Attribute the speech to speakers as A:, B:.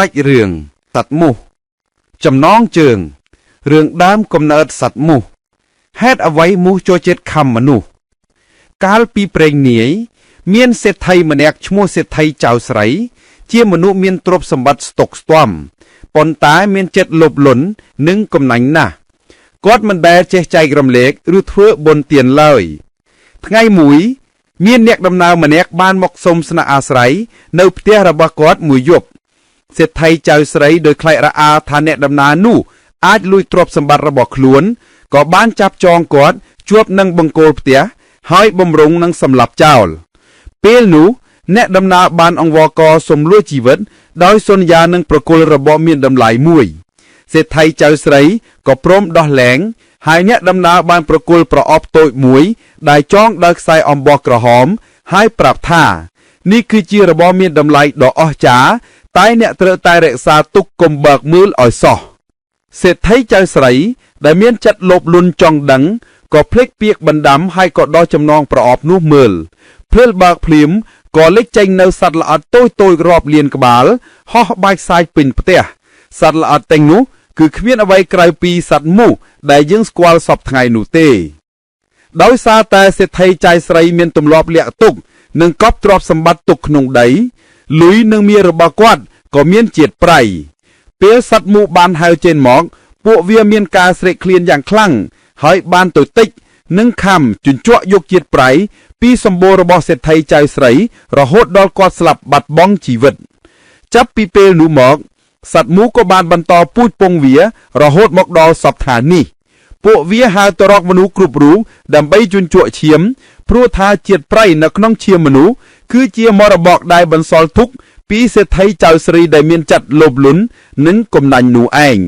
A: សាច់រឿងសត្វមូសចំណងជើងរឿងដើមកំណើតសត្វមូសហេតុអ្វីមូសចូលចិត្តខំមនុស្សកាលពីព្រេងនាយមានសេដ្ឋីម្នាក់ឈ្មោះសេដ្ឋីចៅស្រីជាមនុស្សមានទ្រព្យសម្បត្តិស្តុកស្ទំប៉ុន្តែមានចិត្តលោភលន់និងកំណាញ់ណាស់គាត់មិនដែលចេះចែករំលែកឬធ្វើបុណ្យទានឡើយថ្ងៃមួយមានអ្នកដំណើរម្នាក់បានមកសុំស្នាក់អាស្រ័យនៅផ្ទះរបស់គាត់មួយយប់សេដ្ឋីចៅស្រីដោយខ្លាចរអាថាអ្នកដំណើរនោះអាចលួចទ្រព្យសម្បត្តិរបស់ខ្លួនក៏បានចាប់ចងគាត់ជាប់នឹងបង្គោលផ្ទះហើយបំរុងនឹងសម្លាប់ចោលពេលនោះអ្នកដំណើរបានអង្វរករសំលួចជីវិតដោយសន្យានឹងប្រគល់របស់មានតម្លៃមួយសេដ្ឋីចៅស្រីក៏ព្រមដោះលែងហើយអ្នកដំណើរបានប្រគល់ប្រអប់តូចមួយដែលចងដោយខ្សែអំបោះក្រហមហើយប្រាប់ថានេះគឺជារបស់មានតម្លៃដ៏អស្ចារ្យតែអ្នកត្រូវតែរក្សាទុកកុំបើកមើលឲ្យសោះសេដ្ឋីចៅស្រីដែលមានចិត្តលោភលន់ចង់ដឹងក៏ភ្លេចពាក្យបណ្ដាំហើយក៏ដោះចំណងប្រអប់នោះមើលភ្លឺបើកភ្លាមក៏លេចចេញនៅសត្វល្អិតតូចៗរាប់លានក្បាលហោះបាចសាយពេញផ្ទះសត្វល្អិតទាំងនោះគឺគ្មានអ្វីក្រៅពីសត្វមូសដែលយើងស្គាល់សពថ្ងៃនោះទេដោយសារតែសេដ្ឋីចៅស្រីមានទម្លាប់លាក់ទុកនិងកប់ទ្រព្យសម្បត្តិទុកក្នុងដីលុយនិងមាសរបស់គាត់ក៏មានជាតិប្រៃពេលសត្វមូសបានហៅចេញមកពួកវាមានការស្រេកឃ្លានយ៉ាងខ្លាំងហើយបានទៅតិចនិងខំជញ្ជក់យកជាតិប្រៃពីសម្បូររបស់សេដ្ឋីចៅស្រីរហូតដល់គាត់ស្លាប់បាត់បង់ជីវិតចាប់ពីពេលនោះមកសត្វមូសក៏បានបន្តពូជពងវារហូតមកដល់សពថ្ងៃនេះពួកវាហៅទៅរកមនុស្សគ្រប់រូបដើម្បីជញ្ជក់ឈាមព្រោះថាជាតិប្រៃនៅក្នុងឈាមមនុស្សគឺជាមរតកដែលបន្សល់ទុកពីសេដ្ឋីចៅស្រីដែលមានចិត្តលោភលន់និងកំណាញ់នោះឯង